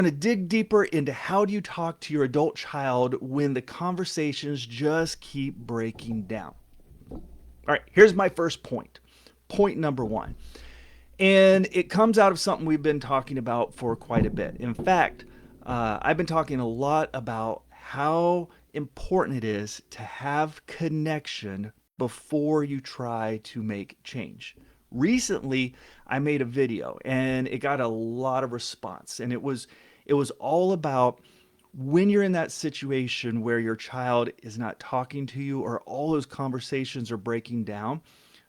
going to dig deeper into how do you talk to your adult child when the conversations just keep breaking down. All right, here's my first point. Point number one. And it comes out of something we've been talking about for quite a bit. In fact, I've been talking a lot about how important it is to have connection before you try to make change. Recently, I made a video and it got a lot of response, and it was all about when you're in that situation where your child is not talking to you or all those conversations are breaking down,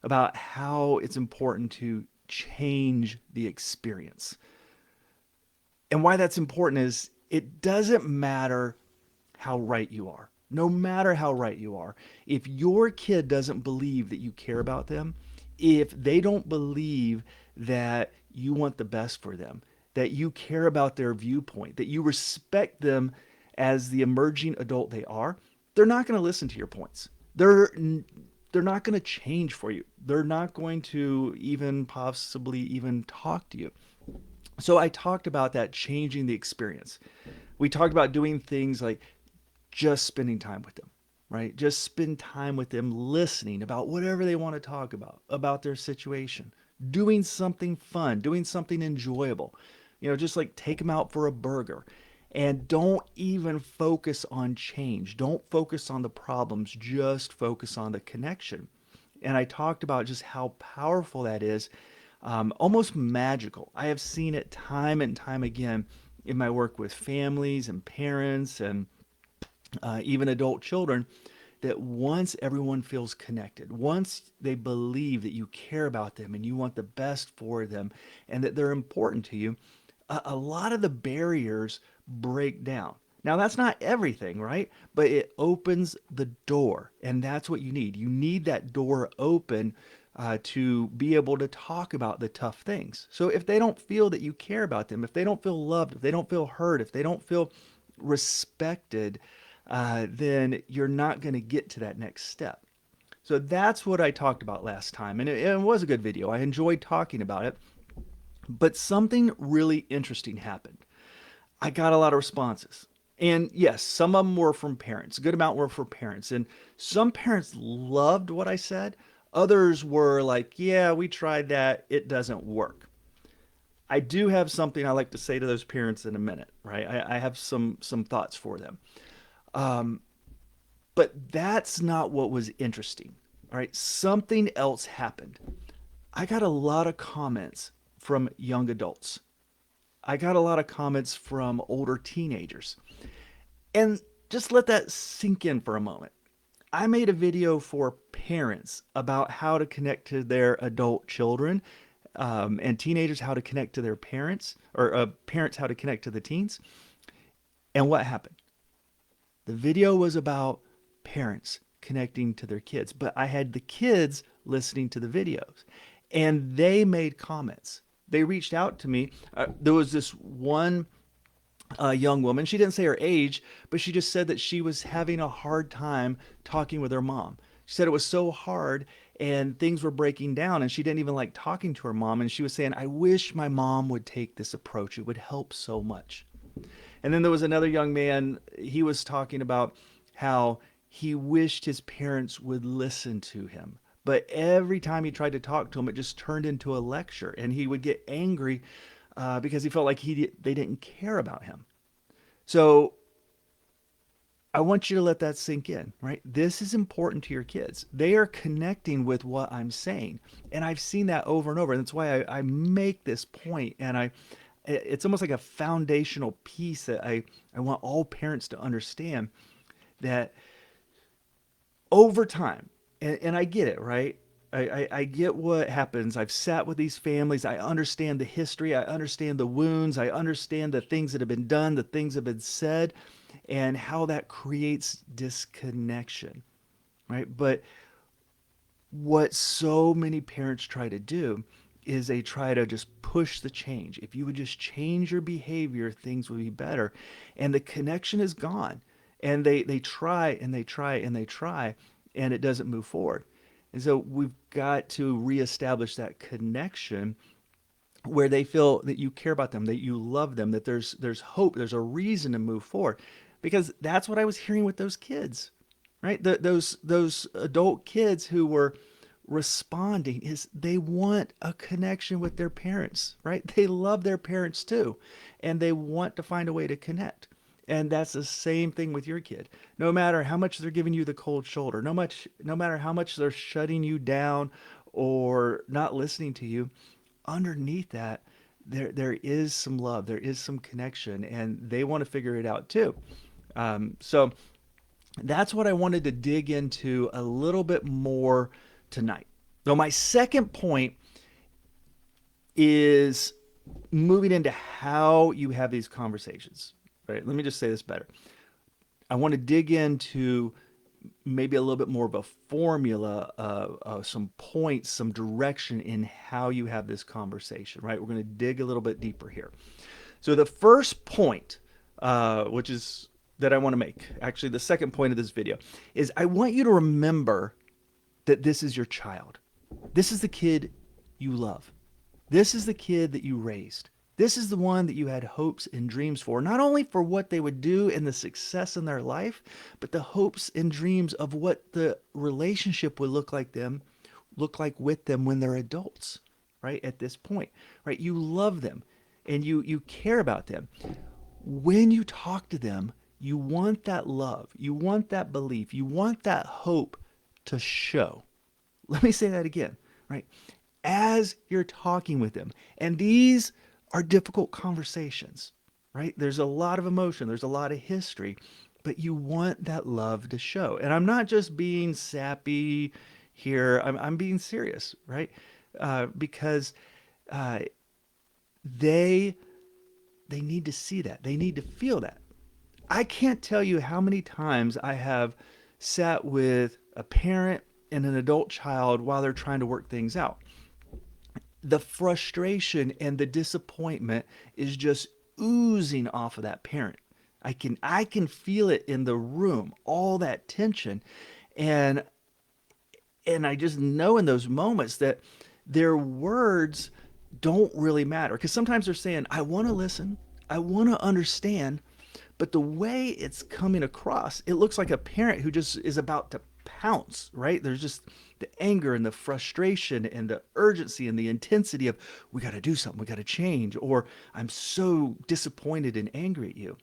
about how it's important to change the experience. And why that's important is it doesn't matter how right you are. No matter how right you are, if your kid doesn't believe that you care about them, if they don't believe that you want the best for them, that you care about their viewpoint, that you respect them as the emerging adult they are, they're not going to listen to your points. They're not going to change for you. They're not going to even possibly even talk to you. So I talked about that changing the experience. We talked about doing things like just spending time with them, right? Just spend time with them listening about whatever they want to talk about their situation, doing something fun, doing something enjoyable. Just like take them out for a burger. And don't even focus on change. Don't focus on the problems, just focus on the connection. And I talked about just how powerful that is, almost magical. I have seen it time and time again in my work with families and parents and even adult children, that once everyone feels connected, once they believe that you care about them and you want the best for them and that they're important to you, a lot of the barriers break down. Now, that's not everything, right? But it opens the door, and that's what you need. You need that door open to be able to talk about the tough things. So if they don't feel that you care about them, if they don't feel loved, if they don't feel heard, if they don't feel respected, then you're not going to get to that next step. So that's what I talked about last time. And it was a good video. I enjoyed talking about it. But something really interesting happened. I got a lot of responses. And yes, some of them were from parents. A good amount were for parents. And some parents loved what I said. Others were like, yeah, we tried that. It doesn't work. I do have something I like to say to those parents in a minute, right? I have some thoughts for them. But that's not what was interesting. All right. Something else happened. I got a lot of comments from young adults. I got a lot of comments from older teenagers. And just let that sink in for a moment. I made a video for parents about how to connect to their adult children, and teenagers how to connect to their parents, or parents how to connect to the teens. And what happened? The video was about parents connecting to their kids, but I had the kids listening to the videos and they made comments. They reached out to me. There was this one young woman. She didn't say her age, but she just said that she was having a hard time talking with her mom. She said it was so hard and things were breaking down, and she didn't even like talking to her mom. And she was saying, I wish my mom would take this approach. It would help so much. And then there was another young man, he was talking about how he wished his parents would listen to him. But every time he tried to talk to him, it just turned into a lecture, and he would get angry because he felt like they didn't care about him. So I want you to let that sink in, right? This is important to your kids. They are connecting with what I'm saying. And I've seen that over and over. And that's why I make this point, and it's almost like a foundational piece that I want all parents to understand, that over time, and I get it, right? I get what happens. I've sat with these families. I understand the history. I understand the wounds. I understand the things that have been done, the things that have been said, and how that creates disconnection, right? But what so many parents try to do is they try to just push the change. If you would just change your behavior, things would be better. And the connection is gone. And they try and they try and they try, and it doesn't move forward. And so we've got to reestablish that connection where they feel that you care about them, that you love them, that there's hope, there's a reason to move forward. Because that's what I was hearing with those kids, right? Those adult kids who were responding is they want a connection with their parents, right? They love their parents too, and they want to find a way to connect. And that's the same thing with your kid. No matter how much they're giving you the cold shoulder, no matter how much they're shutting you down or not listening to you, underneath that there is some love, there is some connection, and they want to figure it out too. So that's what I wanted to dig into a little bit more tonight. So my second point is moving into how you have these conversations. Right? Let me just say this better. I want to dig into maybe a little bit more of a formula, some points, some direction in how you have this conversation, right? We're going to dig a little bit deeper here. So the first point, which is that I want to make, actually the second point of this video, is I want you to remember that this is your child. This is the kid you love. This is the kid that you raised. This is the one that you had hopes and dreams for, not only for what they would do and the success in their life, but the hopes and dreams of what the relationship would look like with them when they're adults, right? At this point, right? You love them and you care about them. When you talk to them, you want that love, you want that belief, you want that hope to show. Let me say that again, right? As you're talking with them, and these are difficult conversations, right? There's a lot of emotion, there's a lot of history, but you want that love to show. And I'm not just being sappy here, I'm being serious, right? Because uh, they they need to see that, they need to feel that. I can't tell you how many times I have sat with a parent and an adult child while they're trying to work things out. The frustration and the disappointment is just oozing off of that parent. I can feel it in the room, all that tension. And and I just know in those moments that their words don't really matter, because sometimes they're saying, I want to listen, I want to understand, but the way it's coming across, it looks like a parent who just is about to pounce, right? There's just the anger and the frustration and the urgency and the intensity of, we got to do something, we got to change, or I'm so disappointed and angry at you.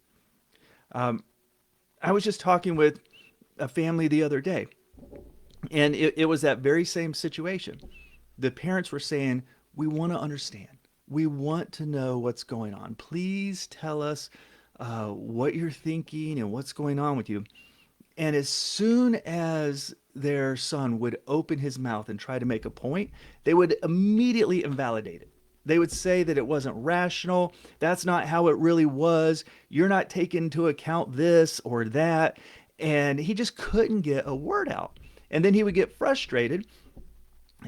I was just talking with a family the other day, and it was that very same situation. The parents were saying, we want to understand. We want to know what's going on. Please tell us what you're thinking and what's going on with you. And as soon as their son would open his mouth and try to make a point, they would immediately invalidate it. They would say that it wasn't rational. That's not how it really was. You're not taking into account this or that. And he just couldn't get a word out. And then he would get frustrated,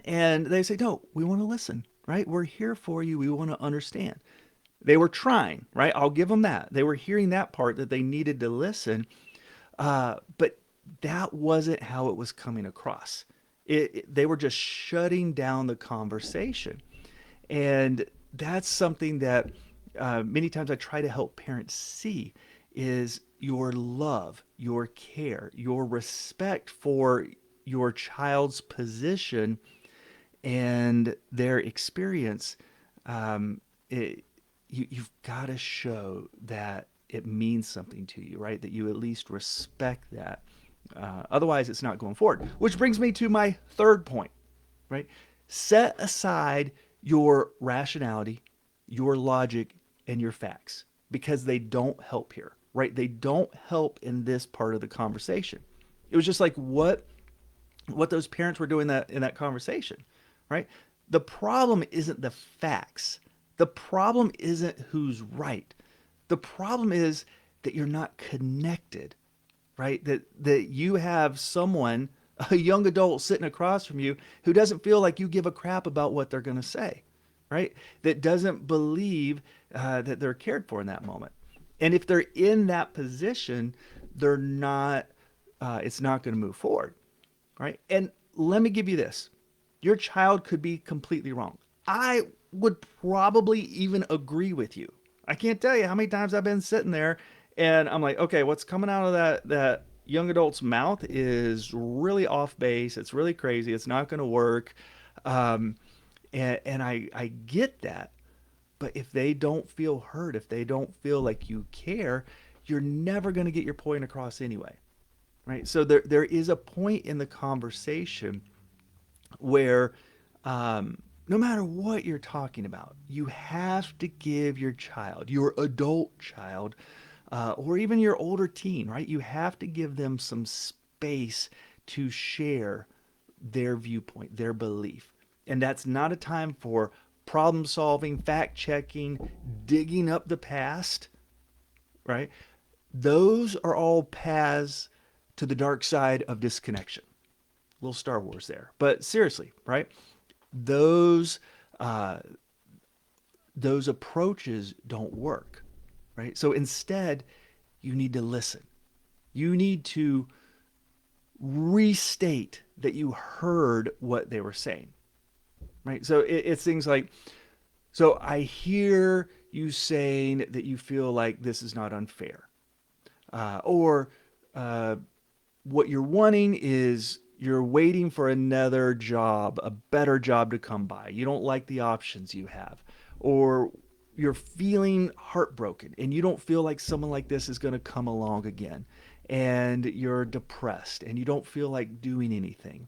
and they say, no, we want to listen, right? We're here for you. We want to understand. They were trying, right? I'll give them that. They were hearing that part, that they needed to listen. But that wasn't how it was coming across. They were just shutting down the conversation. And that's something that many times I try to help parents see is your love, your care, your respect for your child's position and their experience. um, it, you've got to show that it means something to you, right? That you at least respect that. Otherwise, it's not going forward. Which brings me to my third point, right? Set aside your rationality, your logic, and your facts, because they don't help here, right? They don't help in this part of the conversation. It was just like what those parents were doing that in that conversation, right? The problem isn't the facts. The problem isn't who's right. The problem is that you're not connected, right? That you have someone, a young adult sitting across from you who doesn't feel like you give a crap about what they're going to say, right? That doesn't believe that they're cared for in that moment. And if they're in that position, they're not. It's not going to move forward, right? And let me give you this: your child could be completely wrong. I would probably even agree with you. I can't tell you how many times I've been sitting there and I'm like, okay, what's coming out of that young adult's mouth is really off base. It's really crazy. It's not going to work. Um, and I get that. But if they don't feel heard, if they don't feel like you care, you're never going to get your point across anyway, right? So there is a point in the conversation where no matter what you're talking about, you have to give your child, your adult child, or even your older teen, right? You have to give them some space to share their viewpoint, their belief. And that's not a time for problem solving, fact checking, digging up the past, right? Those are all paths to the dark side of disconnection. A little Star Wars there. But seriously, right? Those uh, those approaches don't work, right? So instead, you need to listen. You need to restate that you heard what they were saying, right? So it's things like, so I hear you saying that you feel like this is not unfair, or uh, what you're wanting is you're waiting for another job, a better job to come by. You don't like the options you have, or you're feeling heartbroken and you don't feel like someone like this is going to come along again, and you're depressed and you don't feel like doing anything.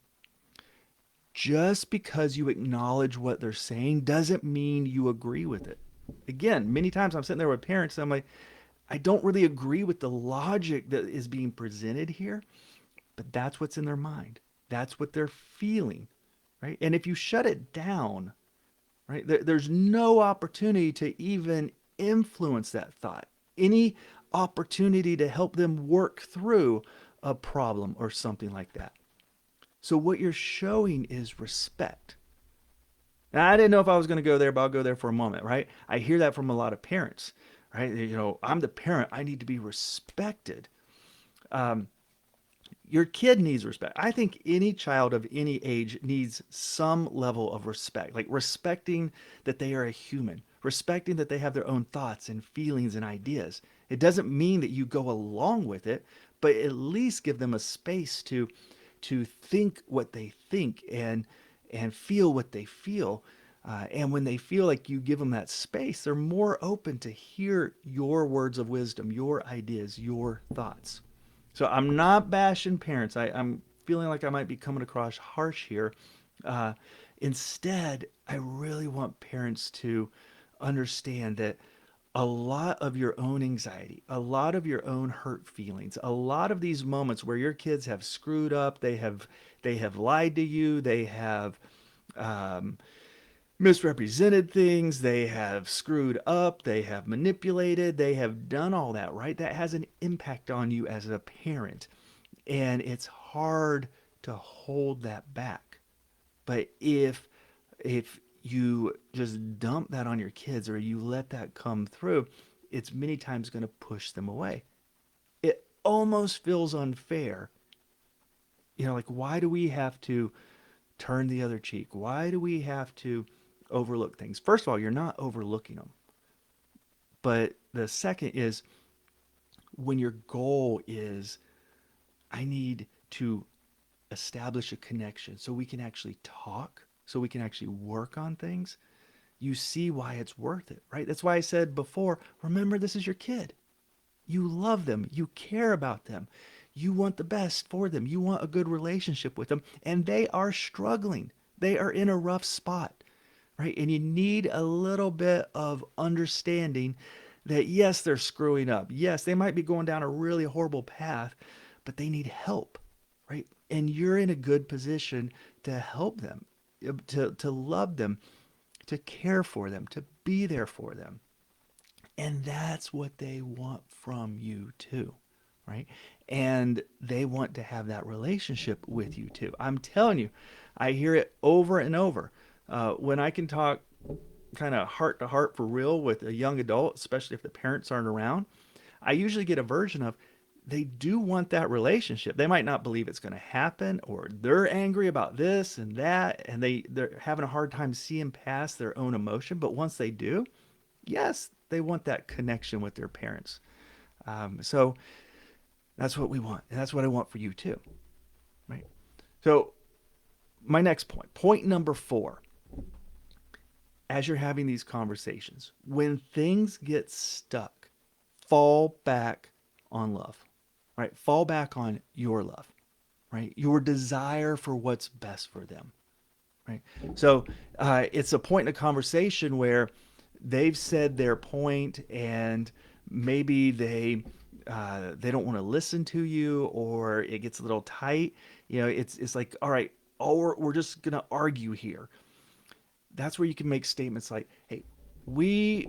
Just because you acknowledge what they're saying doesn't mean you agree with it. Again, many times I'm sitting there with parents and I'm like, I don't really agree with the logic that is being presented here, but that's what's in their mind. That's what they're feeling, right? And if you shut it down, right, there's no opportunity to even influence that thought, any opportunity to help them work through a problem or something like that. So what you're showing is respect. Now, I didn't know if I was going to go there, but I'll go there for a moment, right? I hear that from a lot of parents, right? You know, I'm the parent. I need to be respected. Um, your kid needs respect. I think any child of any age needs some level of respect, like respecting that they are a human, respecting that they have their own thoughts and feelings and ideas. It doesn't mean that you go along with it, but at least give them a space to think what they think and feel what they feel. And when they feel like you give them that space, they're more open to hear your words of wisdom, your ideas, your thoughts. So I'm not bashing parents. I'm feeling like I might be coming across harsh here. Uh, Instead, I really want parents to understand that a lot of your own anxiety, a lot of your own hurt feelings, a lot of these moments where your kids have screwed up, they have lied to you, they have um, misrepresented things, they have screwed up, they have manipulated, they have done all that, right? That has an impact on you as a parent. And it's hard to hold that back. But if you just dump that on your kids or you let that come through, it's many times going to push them away. It almost feels unfair. You know, like why do we have to turn the other cheek? Why do we have to overlook things? First of all, you're not overlooking them. But the second is when your goal is, I need to establish a connection so we can actually talk, so we can actually work on things, you see why it's worth it, right? That's why I said before, remember, this is your kid. You love them, you care about them, you want the best for them, you want a good relationship with them, and they are struggling. They are in a rough spot, right? And you need a little bit of understanding that yes, they're screwing up. Yes, they might be going down a really horrible path, but they need help, right? And you're in a good position to help them, to love them, to care for them, to be there for them. And that's what they want from you too, right? And they want to have that relationship with you too. I'm telling you, I hear it over and over. When I can talk kind of heart to heart for real with a young adult, especially if the parents aren't around, I usually get a version of, they do want that relationship. They might not believe it's going to happen, or they're angry about this and that, and they're having a hard time seeing past their own emotion. But once they do, yes, they want that connection with their parents. So that's what we want, and that's what I want for you too, right? So my next point, point number 4, as you're having these conversations, when things get stuck, fall back on love, right? Fall back on your love, right? Your desire for what's best for them, right? So it's a point in a conversation where they've said their point, and maybe they don't want to listen to you, or it gets a little tight. It's like, all right, we're just gonna argue here. That's where you can make statements like, hey, we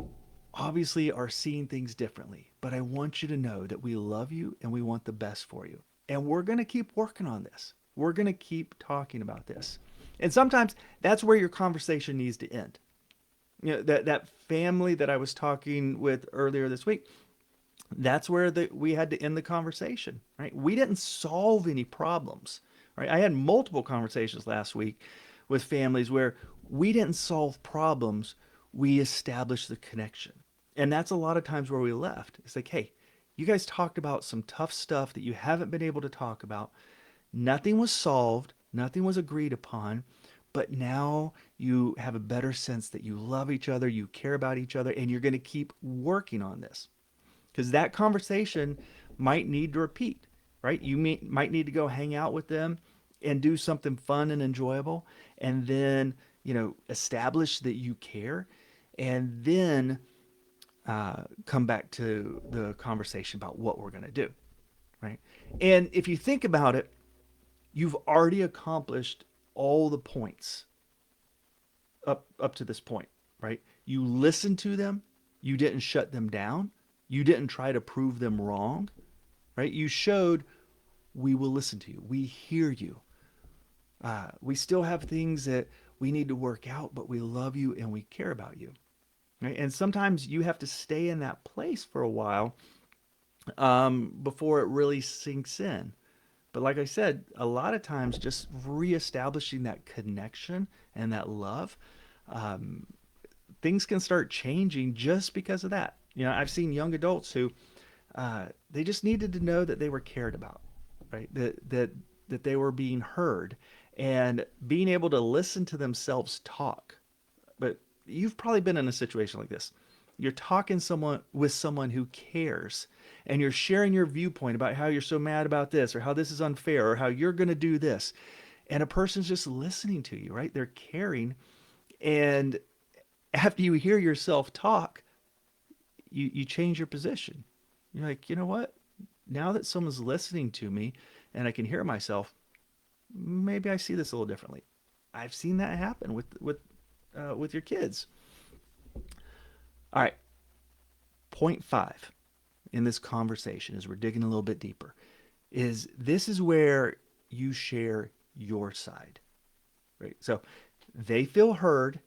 obviously are seeing things differently, but I want you to know that we love you and we want the best for you. And we're going to keep working on this. We're going to keep talking about this. And sometimes that's where your conversation needs to end. That family that I was talking with earlier this week, that's where we had to end the conversation, right? We didn't solve any problems, right? I had multiple conversations last week with families where we didn't solve problems, we established the connection. And that's a lot of times where we left. It's like, hey, you guys talked about some tough stuff that you haven't been able to talk about. Nothing was solved, nothing was agreed upon, but now you have a better sense that you love each other, you care about each other, and you're going to keep working on this. Because that conversation might need to repeat, right? Might need to go hang out with them and do something fun and enjoyable, and then establish that you care, and then come back to the conversation about what we're going to do, right? And if you think about it, you've already accomplished all the points up to this point, right? You listened to them, you didn't shut them down, you didn't try to prove them wrong, right? You showed we will listen to you, we hear you. We still have things that we need to work out, but we love you and we care about you. Right? And sometimes you have to stay in that place for a while before it really sinks in. But like I said, a lot of times just reestablishing that connection and that love, um, things can start changing just because of that. I've seen young adults who they just needed to know that they were cared about, right? That they were being heard, and being able to listen to themselves talk. But you've probably been in a situation like this. You're talking someone with someone who cares, and you're sharing your viewpoint about how you're so mad about this, or how this is unfair, or how you're going to do this. And a person's just listening to you, right? They're caring. And after you hear yourself talk, you change your position. You're like, you know what? Now that someone's listening to me and I can hear myself, maybe I see this a little differently. I've seen that happen with your kids. All right, point 5 in this conversation, as we're digging a little bit deeper, is this is where you share your side, right? So they feel heard.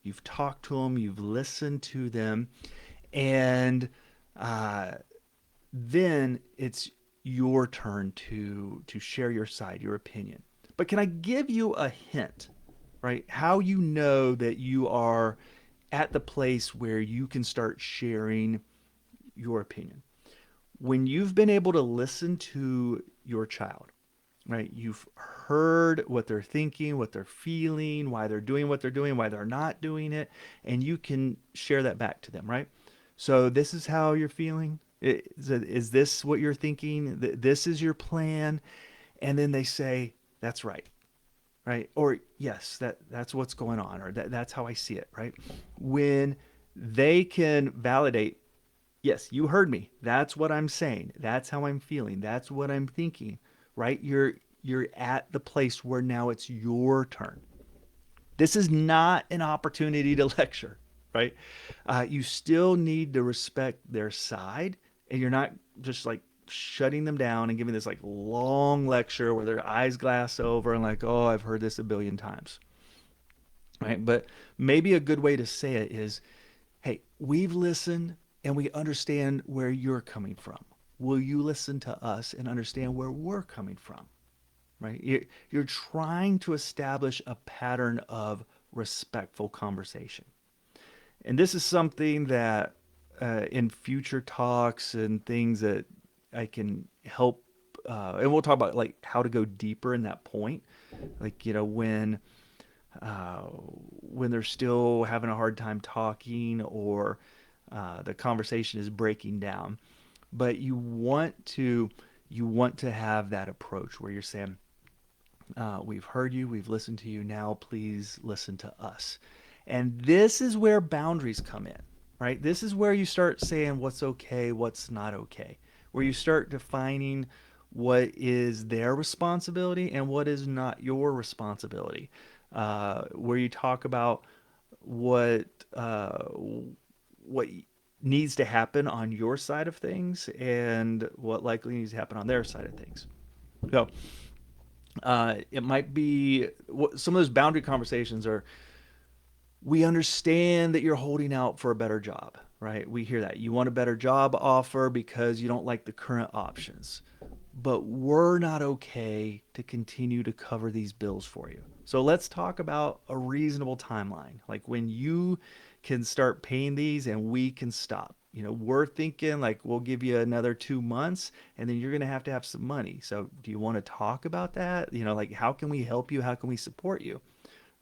You've talked to them. You've listened to them, and uh, then it's your turn to share your side, your opinion. But can I give you a hint, right? How you know that you are at the place where you can start sharing your opinion? When you've been able to listen to your child, right? You've heard what they're thinking, what they're feeling, why they're doing what they're doing, why they're not doing it, and you can share that back to them, right? So this is how you're feeling. Is this what you're thinking? This is your plan, and then they say, "That's right." Right? Or yes, that's what's going on, or that's how I see it, right? When they can validate, yes, you heard me. That's what I'm saying. That's how I'm feeling. That's what I'm thinking, right? You're at the place where now it's your turn. This is not an opportunity to lecture, right? You still need to respect their side, and you're not just like shutting them down and giving this like long lecture where their eyes glass over and like, oh, I've heard this a billion times, right? But maybe a good way to say it is, hey, we've listened and we understand where you're coming from. Will you listen to us and understand where we're coming from? Right? You're trying to establish a pattern of respectful conversation. And this is something that in future talks and things that I can help, and we'll talk about like how to go deeper in that point. Like, uh, when they're still having a hard time talking or the conversation is breaking down. But you want to have that approach where you're saying, we've heard you, we've listened to you. Now, please listen to us. And this is where boundaries come in, right? This is where you start saying what's okay, what's not okay, where you start defining what is their responsibility and what is not your responsibility. Where you talk about what uh, what needs to happen on your side of things and what likely needs to happen on their side of things. So it might be some of those boundary conversations are, we understand that you're holding out for a better job, right? We hear that. You want a better job offer because you don't like the current options. But we're not okay to continue to cover these bills for you. So let's talk about a reasonable timeline, like when you can start paying these and we can stop. We're thinking like we'll give you another 2 months and then you're going to have some money. So do you want to talk about that? Like how can we help you? How can we support you?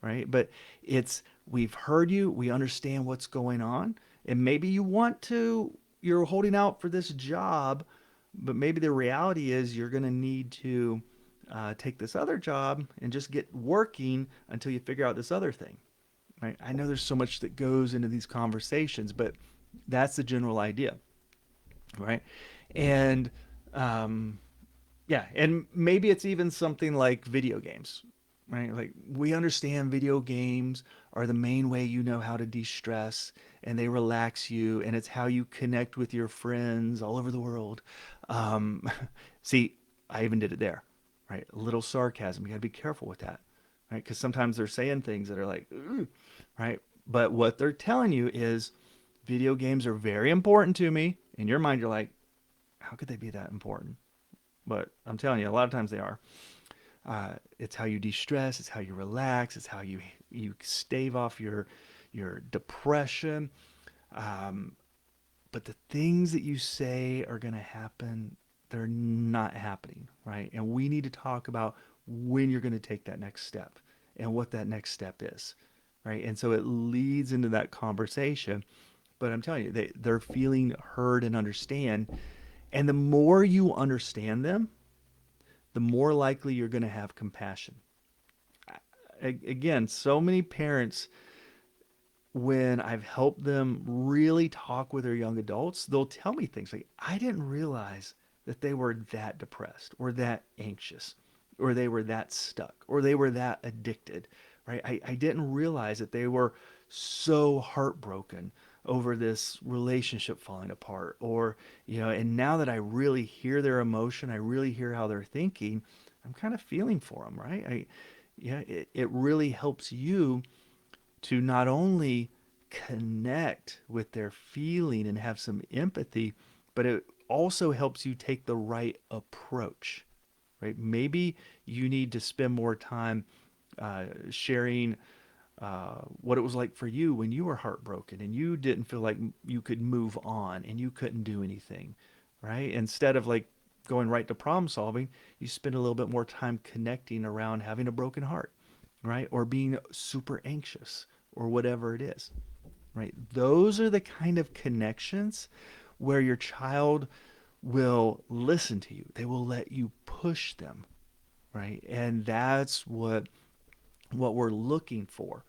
Right? But it's, we've heard you, we understand what's going on, and maybe you're holding out for this job, but maybe the reality is you're going to need to take this other job and just get working until you figure out this other thing. Right? I know there's so much that goes into these conversations, but that's the general idea, right? And um, yeah, and maybe it's even something like video games, right? Like we understand video games are the main way you know how to de-stress and they relax you and it's how you connect with your friends all over the world. Um, see, I even did it there, right? A little sarcasm. You got to be careful with that, right? Because sometimes they're saying things that are like, "Ugh," right? But what they're telling you is video games are very important to me. In your mind, you're like, how could they be that important? But I'm telling you, a lot of times they are. It's how you de-stress. It's how you relax. It's how you stave off your depression. Um, but the things that you say are going to happen, they're not happening, right? And we need to talk about when you're going to take that next step and what that next step is, right? And so it leads into that conversation. But I'm telling you, they're feeling heard and understand. And the more you understand them, the more likely you're going to have compassion. Again, so many parents, when I've helped them really talk with their young adults, they'll tell me things like, I didn't realize that they were that depressed or that anxious or they were that stuck or they were that addicted, right? I didn't realize that they were so heartbroken over this relationship falling apart or, and now that I really hear their emotion, I really hear how they're thinking, I'm kind of feeling for them, right? Yeah, it really helps you to not only connect with their feeling and have some empathy, but it also helps you take the right approach, right? Maybe you need to spend more time sharing what it was like for you when you were heartbroken and you didn't feel like you could move on and you couldn't do anything, right? Instead of like going right to problem solving, you spend a little bit more time connecting around having a broken heart, right? Or being super anxious or whatever it is, right? Those are the kind of connections where your child will listen to you. They will let you push them, right? And that's what we're looking for.